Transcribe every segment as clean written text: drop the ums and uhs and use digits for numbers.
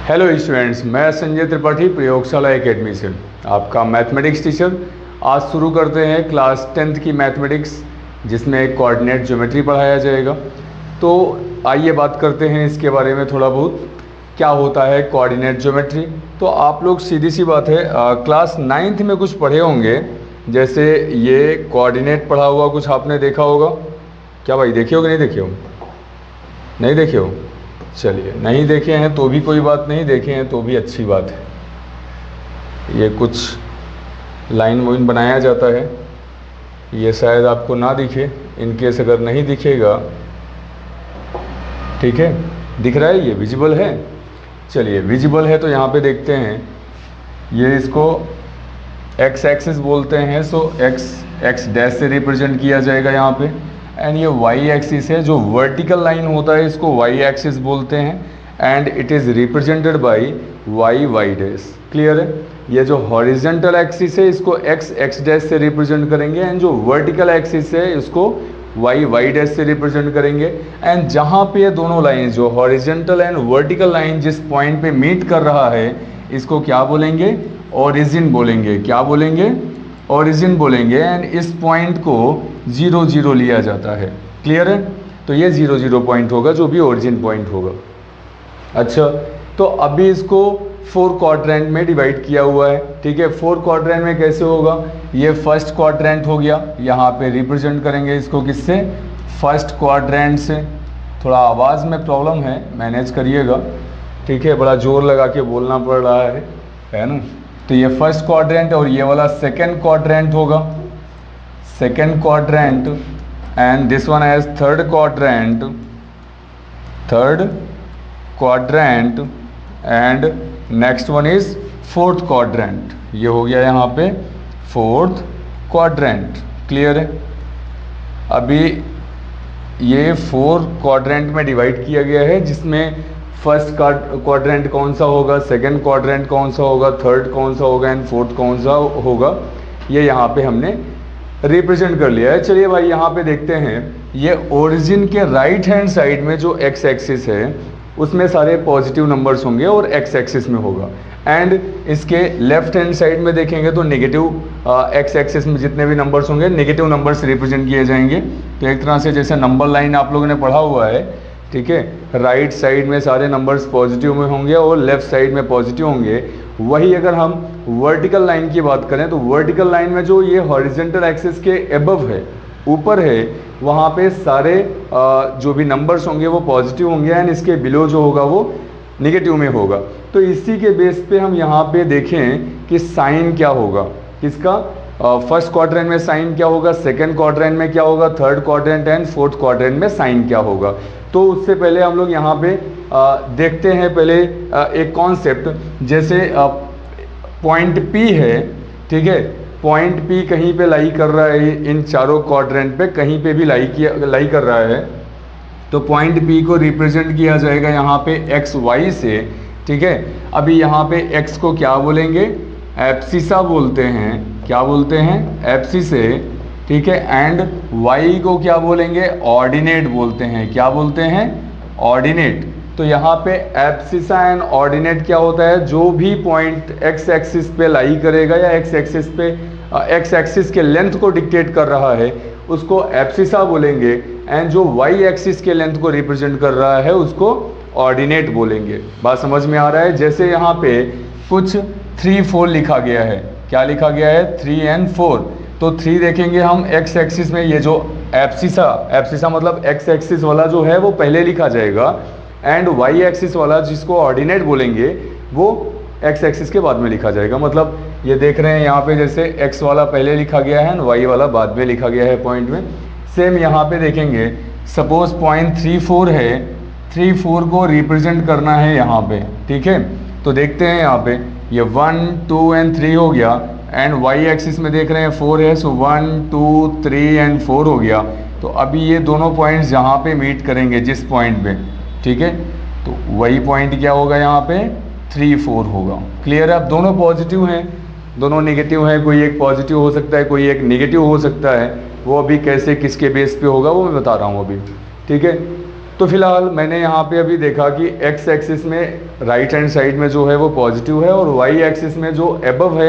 Hello students, मैं संजय त्रिपाठी प्रयोगशाला academy से आपका मैथमेटिक्स टीचर। आज शुरू करते हैं क्लास 10th की मैथमेटिक्स, जिसमें कोऑर्डिनेट ज्योमेट्री पढ़ाया जाएगा। तो आइए बात करते हैं इसके बारे में थोड़ा बहुत, क्या होता है कोऑर्डिनेट ज्योमेट्री। तो आप लोग सीधी सी बात है क्लास 9th में कुछ पढ़े होंगे, जैसे ये कोऑर्डिनेट पढ़ा हुआ कुछ आपने देखा होगा। क्या भाई, देखे हो कि नहीं देखे हो? नहीं देखे हो? चलिए, नहीं देखे हैं तो भी कोई बात नहीं, देखे हैं तो भी अच्छी बात है। ये कुछ लाइन वाइन बनाया जाता है, ये शायद आपको ना दिखे। इनकेस अगर नहीं दिखेगा, ठीक है, दिख रहा है, ये विजिबल है। चलिए, विजिबल है तो यहाँ पे देखते हैं, ये इसको एक्स एक्सिस बोलते हैं। सो एक्स डैश से रिप्रेजेंट किया जाएगा यहाँ पे। एंड ये वाई एक्सिस है, जो वर्टिकल लाइन होता है इसको वाई एक्सिस बोलते हैं। And it is represented by Y dash. Clear है? ये जो हॉरिजेंटल एक्सिस है इसको एक्स डैश से रिप्रेजेंट करेंगे, एंड जो वर्टिकल एक्सिस है इसको वाई डैश से रिप्रेजेंट करेंगे। एंड जहाँ पे ये दोनों लाइन, जो हॉरिजेंटल एंड वर्टिकल लाइन जिस पॉइंट पे मीट कर रहा है, इसको क्या बोलेंगे? ओरिजिन बोलेंगे। क्या बोलेंगे? ओरिजिन बोलेंगे। एंड इस पॉइंट को 0 0 लिया जाता है। क्लियर है? तो ये 0 0 पॉइंट होगा, जो भी ओरिजिन पॉइंट होगा। अच्छा, तो अभी इसको 4 क्वाड्रेंट में डिवाइड किया हुआ है। ठीक है, 4 क्वाड्रेंट में कैसे होगा? ये फर्स्ट क्वाड्रेंट हो गया, यहाँ पे रिप्रेजेंट करेंगे इसको किससे? फर्स्ट क्वाड्रेंट से। थोड़ा आवाज़ में प्रॉब्लम है, मैनेज करिएगा। ठीक है, बड़ा जोर लगा के बोलना पड़ रहा है ना। तो ये फर्स्ट क्वाड्रेंट और ये वाला सेकेंड क्वाड्रेंट होगा, second quadrant. And this one as third quadrant and next one is fourth quadrant. ये हो गया यहाँ पे फोर्थ क्वाड्रेंट। क्लियर है? अभी ये 4 क्वाड्रेंट में डिवाइड किया गया है, जिसमें फर्स्ट क्वाड्रेंट कौन सा होगा, सेकंड क्वाड्रेंट कौन सा होगा, थर्ड कौन सा होगा एंड फोर्थ कौन सा होगा, ये यहाँ पे हमने रिप्रेजेंट कर लिया है। चलिए भाई, यहाँ पे देखते हैं, ये ओरिजिन के राइट हैंड साइड में जो एक्स एक्सिस है उसमें सारे पॉजिटिव नंबर्स होंगे और एक्स एक्सिस में होगा। एंड इसके लेफ्ट हैंड साइड में देखेंगे तो नेगेटिव एक्स एक्सिस में जितने भी नंबर्स होंगे, नेगेटिव नंबर्स रिप्रेजेंट किए जाएंगे। तो एक तरह से जैसे नंबर लाइन आप लोगों ने पढ़ा हुआ है, ठीक है, राइट साइड में सारे नंबर्स पॉजिटिव में होंगे और लेफ्ट साइड में पॉजिटिव होंगे। वही अगर हम वर्टिकल लाइन की बात करें तो वर्टिकल लाइन में जो ये हॉरिजेंटल एक्सिस के एबव है, ऊपर है, वहाँ पे सारे जो भी नंबर्स होंगे वो पॉजिटिव होंगे, एंड इसके बिलो जो होगा वो नेगेटिव में होगा। तो इसी के बेस पे हम यहाँ पे देखें कि साइन क्या होगा किसका। फर्स्ट क्वाड्रेंट में साइन क्या होगा, सेकंड क्वाड्रेंट में क्या होगा, third quadrant and fourth quadrant में साइन क्या होगा। तो उससे पहले हम लोग यहाँ पे देखते हैं पहले एक कॉन्सेप्ट। जैसे पॉइंट P है, ठीक है, पॉइंट P कहीं पे लाई कर रहा है, इन चारों क्वाड्रेंट पे कहीं पे भी लाई कर रहा है। तो पॉइंट P को रिप्रेजेंट किया जाएगा यहाँ पे एक्स वाई से। ठीक है, अभी यहाँ पे x को क्या बोलेंगे? एब्सिसा बोलते हैं। क्या बोलते हैं? एब्सिस से। ठीक है, एंड y को क्या बोलेंगे? ऑर्डिनेट बोलते हैं। क्या बोलते हैं? ऑर्डिनेट। तो यहाँ पे एब्सिसा एंड ऑर्डिनेट क्या होता है? जो भी पॉइंट x एक्सिस पे लाई करेगा या x एक्सिस पे x एक्सिस के लेंथ को डिक्टेट कर रहा है उसको एब्सिसा बोलेंगे, एंड जो y एक्सिस के लेंथ को रिप्रेजेंट कर रहा है उसको ऑर्डिनेट बोलेंगे। बात समझ में आ रहा है? जैसे यहाँ पे कुछ 3 4 लिखा गया है। क्या लिखा गया है? 3 and 4। तो 3 देखेंगे हम x एक्सिस में, ये जो एब्सिसा मतलब x एक्सिस वाला जो है वो पहले लिखा जाएगा, एंड y एक्सिस वाला जिसको ऑर्डिनेट बोलेंगे वो x एक्सिस के बाद में लिखा जाएगा। मतलब ये देख रहे हैं यहाँ पे, जैसे x वाला पहले लिखा गया है और y वाला बाद में लिखा गया है पॉइंट में। सेम यहाँ पे देखेंगे, सपोज पॉइंट 3 4 है, 3 4 को रिप्रेजेंट करना है यहाँ पे। ठीक है, तो देखते हैं यहाँ पे ये 1 2 and 3 हो गया, एंड y एक्सिस में देख रहे हैं 4 है, सो 1 2 3 and 4 हो गया। तो अभी ये दोनों पॉइंट्स जहाँ पे मीट करेंगे जिस पॉइंट पे, ठीक है, तो वही पॉइंट क्या होगा यहाँ पे? 3 4 होगा। क्लियर है? अब दोनों पॉजिटिव हैं, दोनों नेगेटिव हैं, कोई एक पॉजिटिव हो सकता है, कोई एक नेगेटिव हो सकता है। वो अभी कैसे किसके बेस पे होगा वो मैं बता रहा हूँ अभी। ठीक है, तो फिलहाल मैंने यहाँ पे अभी देखा कि एक्स एक्सिस में राइट हैंड साइड में जो है वो पॉजिटिव है और वाई एक्सिस में जो एबव है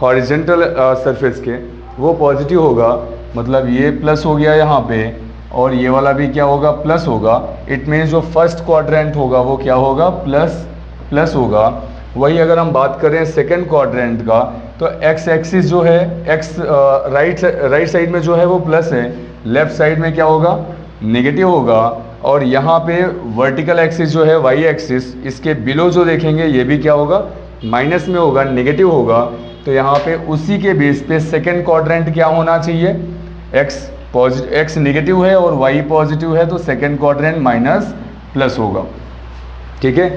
हॉरिजेंटल सरफेस के वो पॉजिटिव होगा, मतलब ये प्लस हो गया यहाँ पे और ये वाला भी क्या होगा, प्लस होगा। इट मीन्स जो फर्स्ट क्वाड्रेंट होगा वो क्या होगा, प्लस प्लस होगा। वही अगर हम बात करें सेकंड क्वाड्रेंट का तो एक्स एक्सिस जो है एक्स राइट साइड में जो है वो प्लस है, लेफ्ट साइड में क्या होगा, नेगेटिव होगा। और यहाँ पे वर्टिकल एक्सिस जो है वाई एक्सिस, इसके बिलो जो देखेंगे ये भी क्या होगा, माइनस में होगा, नेगेटिव होगा। तो यहाँ पे उसी के बेस पे सेकंड क्वाड्रेंट क्या होना चाहिए, एक्स नेगेटिव है और वाई पॉजिटिव है तो सेकंड क्वाड्रेंट माइनस प्लस होगा। ठीक है,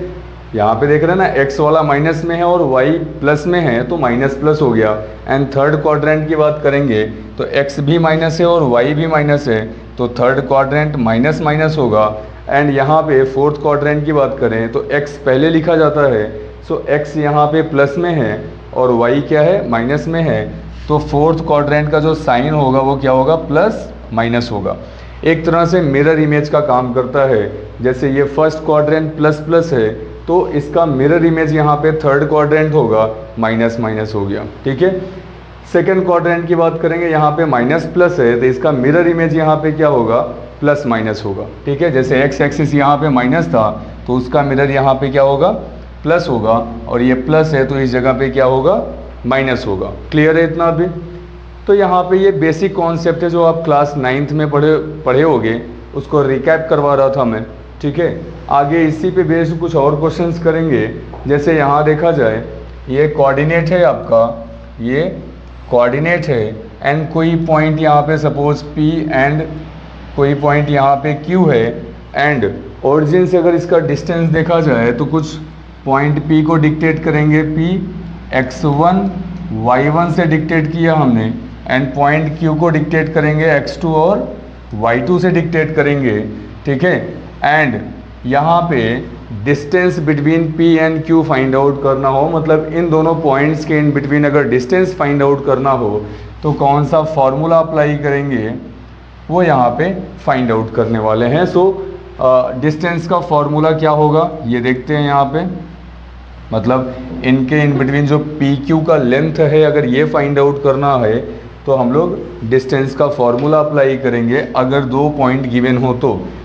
यहाँ पे देख रहे हैं ना, एक्स वाला माइनस में है और वाई प्लस में है तो माइनस प्लस हो गया। एंड थर्ड क्वाड्रेंट की बात करेंगे तो एक्स भी माइनस है और वाई भी माइनस है तो थर्ड क्वाड्रेंट माइनस माइनस होगा। एंड यहाँ पे फोर्थ क्वाड्रेंट की बात करें तो एक्स पहले लिखा जाता है, सो एक्स यहाँ पे प्लस में है और वाई क्या है, माइनस में है, तो फोर्थ क्वाड्रेंट का जो साइन होगा वो क्या होगा, प्लस माइनस होगा। एक तरह से मिरर इमेज का काम करता है। जैसे ये फर्स्ट क्वाड्रेंट प्लस प्लस है तो इसका मिरर इमेज यहाँ पे थर्ड क्वाड्रेंट होगा, माइनस माइनस हो गया। ठीक है, सेकंड क्वाड्रेंट की बात करेंगे, यहाँ पे माइनस प्लस है तो इसका मिरर इमेज यहाँ पे क्या होगा, प्लस माइनस होगा। ठीक है, जैसे एक्स एक्सिस यहाँ पे माइनस था तो उसका मिरर यहाँ पे क्या होगा, प्लस होगा, और ये प्लस है तो इस जगह पे क्या होगा, माइनस होगा। क्लियर है इतना अभी? तो यहाँ पे ये बेसिक कॉन्सेप्ट है जो आप क्लास 9th में पढ़े होगे, उसको रिकैप करवा रहा था मैं। ठीक है, आगे इसी पे बेस्ड कुछ और क्वेश्चंस करेंगे। जैसे यहाँ देखा जाए ये कोऑर्डिनेट है आपका, ये कोऑर्डिनेट है एंड कोई पॉइंट यहाँ पे सपोज P एंड कोई पॉइंट यहाँ पे Q है एंड ओरिजिन से अगर इसका डिस्टेंस देखा जाए तो कुछ पॉइंट P को डिक्टेट करेंगे, P x1 y1 से डिक्टेट किया हमने, एंड पॉइंट Q को डिक्टेट करेंगे x2 और y2 से डिक्टेट करेंगे। ठीक है, एंड यहाँ पे distance between P and Q find out करना हो, मतलब इन दोनों पॉइंट्स के इन बिटवीन अगर डिस्टेंस फाइंड आउट करना हो तो कौन सा फॉर्मूला अप्लाई करेंगे वो यहाँ पे फाइंड आउट करने वाले हैं। सो डिस्टेंस का फॉर्मूला क्या होगा ये देखते हैं यहाँ पे, मतलब इनके इन बिटवीन जो PQ का लेंथ है अगर ये फाइंड आउट करना है तो हम लोग डिस्टेंस का फॉर्मूला अप्लाई करेंगे अगर दो पॉइंट गिवन हो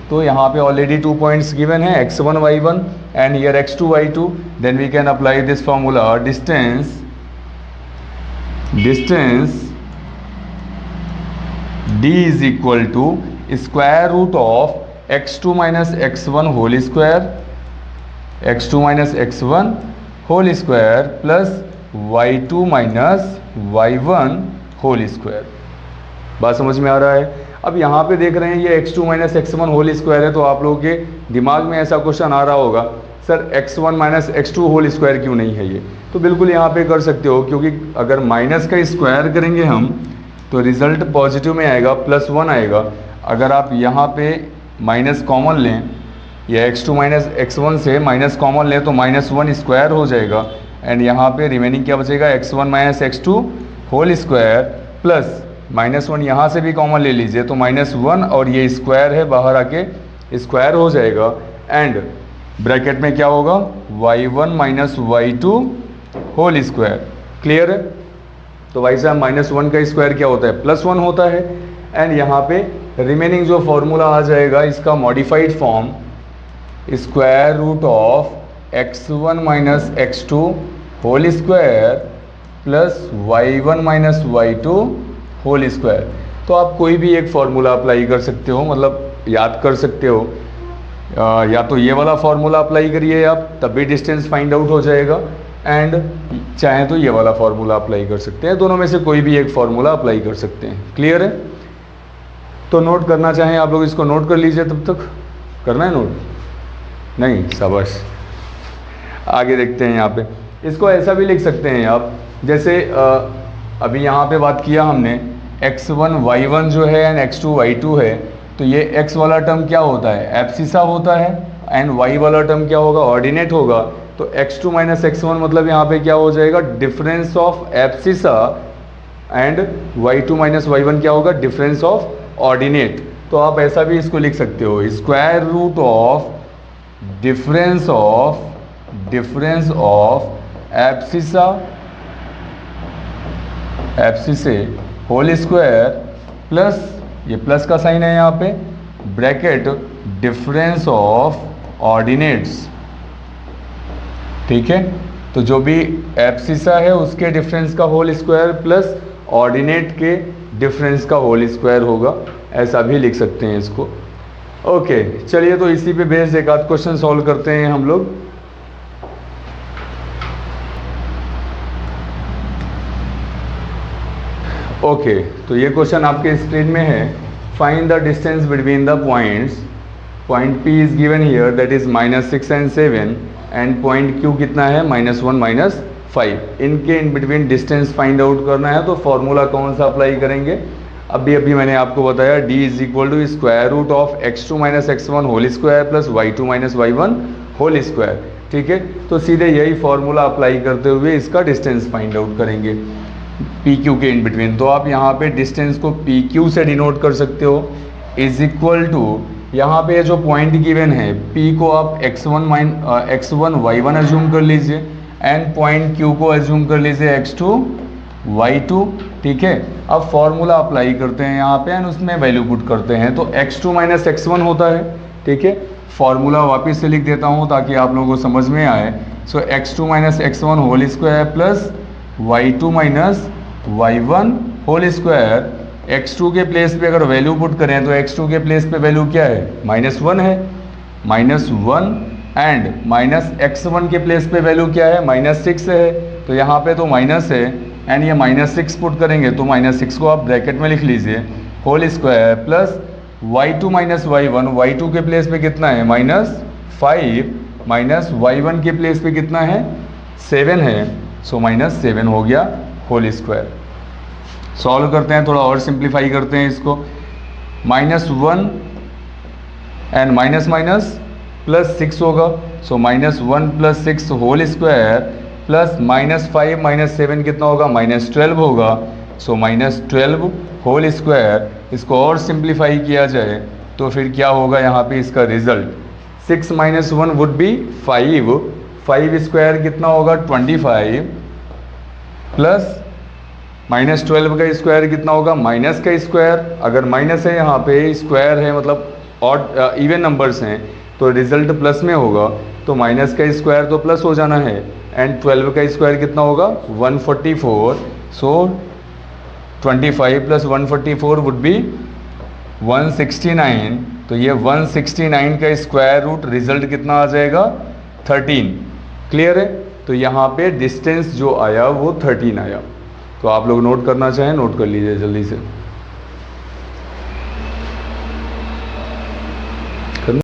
तो यहाँ पे ऑलरेडी 2 पॉइंट्स गिवन है, x1 y1 and here x2 y2, then we can apply this formula, distance d is equal to square root of x2 minus x1 whole square, x2 minus x1 whole square plus y2 minus y1 whole square. बात समझ में आ रहा है? अब यहाँ पे देख रहे हैं ये x2 minus x1 whole square है तो आप लोगों के दिमाग में ऐसा क्वेश्चन आ रहा होगा, sir x1 minus x2 whole square क्यों नहीं है ये? तो बिल्कुल यहाँ पे कर सकते हो, क्योंकि अगर माइनस का स्क्वायर करेंगे हम तो रिजल्ट पॉजिटिव में आएगा, +1 आएगा। अगर आप यहाँ पे माइनस कॉमन लें या x2 माइनस x1 से माइनस कॉमन लें तो -1 स्क्वायर हो जाएगा एंड यहाँ पे रिमेनिंग क्या बचेगा, x1 minus x2 whole square plus -1 यहाँ से भी कॉमन ले लीजिए तो -1 और ये स्क्वायर है बाहर आके स्क्वायर हो जाएगा एंड ब्रैकेट में क्या होगा, y1 minus y2 whole square. Clear है? तो भाई साहब -1 का स्क्वायर क्या होता है, +1 होता है एंड यहाँ पे रिमेनिंग जो फॉर्मूला आ जाएगा इसका modified form, square root of x1 minus x2 whole square plus y1 minus y2 whole square. तो आप कोई भी एक फार्मूला अप्लाई कर सकते हो, मतलब याद कर सकते हो, या तो ये वाला फार्मूला अप्लाई करिए आप तब भी डिस्टेंस फाइंड आउट हो जाएगा एंड चाहे तो ये वाला फार्मूला अप्लाई कर सकते हैं, दोनों में से कोई भी एक फार्मूला अप्लाई कर सकते हैं। क्लियर है? तो नोट करना चाहें आप लोग इसको नोट कर लीजिए, तब तक करना है नोट? नहीं, शाबाश। आगे देखते हैं यहाँ पे, इसको ऐसा भी लिख सकते हैं आप, जैसे अभी यहाँ पे बात किया हमने x1 y1 जो है एंड x2 y2 है, तो ये x वाला टर्म क्या होता है, एब्सिसा होता है एंड y वाला टर्म क्या होगा, ऑर्डिनेट होगा। तो x2 माइनस x1 मतलब यहाँ पे क्या हो जाएगा, difference of abscissa and y2 minus y1 क्या होगा, डिफरेंस ऑफ ऑर्डिनेट। तो आप ऐसा भी इसको लिख सकते हो, square root of difference of abscissa whole square plus, ये प्लस का साइन है यहाँ पे, ब्रैकेट डिफरेंस ऑफ ऑर्डिनेट्स। ठीक है, तो जो भी एब्सिसा है उसके डिफरेंस का होल स्क्वायर प्लस ऑर्डिनेट के डिफरेंस का होल स्क्वायर होगा, ऐसा भी लिख सकते हैं इसको। ओके, चलिए तो इसी पे बेस्ड एक आध क्वेश्चन सॉल्व करते हैं हम लोग। ओके, तो ये क्वेश्चन आपके स्क्रीन में है। Find the distance between the points, point P is given here that is -6 and 7 and point Q कितना है -1 -5। इनके in between distance find out करना है, तो फॉर्मूला कौन सा अप्लाई करेंगे? अभी मैंने आपको बताया D is equal to square root of x2 - x1 whole square plus y2 - y1 whole square. ठीक है, तो सीधे यही फॉर्मूला अप्लाई करते हुए इसका डिस्टेंस फाइंड आउट करेंगे पी क्यू के इन बिटवीन। तो आप यहाँ पे डिस्टेंस को पी क्यू से डिनोट कर सकते हो, इज इक्वल टू यहाँ पे जो पॉइंट गिवन है पी को आप x1 y1 एज्यूम कर लीजिए एंड पॉइंट क्यू को एज्यूम कर लीजिए x2 y2। ठीक है, अब फॉर्मूला अप्लाई करते हैं यहाँ पे एंड उसमें वैल्यू पुट करते हैं, तो x2 - x1 होता है। ठीक है, फॉर्मूला वापस से लिख देता हूँ ताकि आप लोगों को समझ में आए। So x2 - x1 whole square plus y2 - y1 whole square. x2 के प्लेस पे अगर वैल्यू पुट करें तो x2 के प्लेस पे वैल्यू क्या है? -1 है, -1 एंड -x1 के प्लेस पे वैल्यू क्या है? -6 है, तो यहाँ पे तो माइनस है एंड ये -6 पुट करेंगे तो -6 को आप ब्रैकेट में लिख लीजिए whole square plus y2 - y1, y2 के प्लेस पे कितना है? -5 माइनस y1 के प्लेस पे कितना है? 7 है, सो -7 हो गया होल स्क्वायर। सॉल्व करते हैं, थोड़ा और सिंप्लीफाई करते हैं इसको। -1 एंड माइनस प्लस 6 होगा, सो -1 + 6 होल स्क्वायर प्लस -5 - 7 कितना होगा? -12 होगा, सो -12 होल स्क्वायर। इसको और सिंप्लीफाई किया जाए तो फिर क्या होगा यहाँ पे इसका रिजल्ट? 6 - 1 वुड बी 5, 5 स्क्वायर कितना होगा? 25 प्लस -12 का स्क्वायर कितना होगा? माइनस का स्क्वायर। अगर माइनस है यहाँ पे, स्क्वायर है मतलब ऑड इवन नंबर्स हैं, तो रिजल्ट प्लस में होगा, तो माइनस का स्क्वायर तो प्लस हो जाना है एंड 12 का स्क्वायर कितना होगा? 144। सो 25 + 144 वुड बी 169। तो ये 169 का स्क्वायर रूट रिजल्ट कितना आ जाएगा? 13। क्लियर है? तो यहाँ पे डिस्टेंस जो आया वो 13 आया। तो आप लोग नोट करना चाहें नोट कर लीजिए जल्दी से।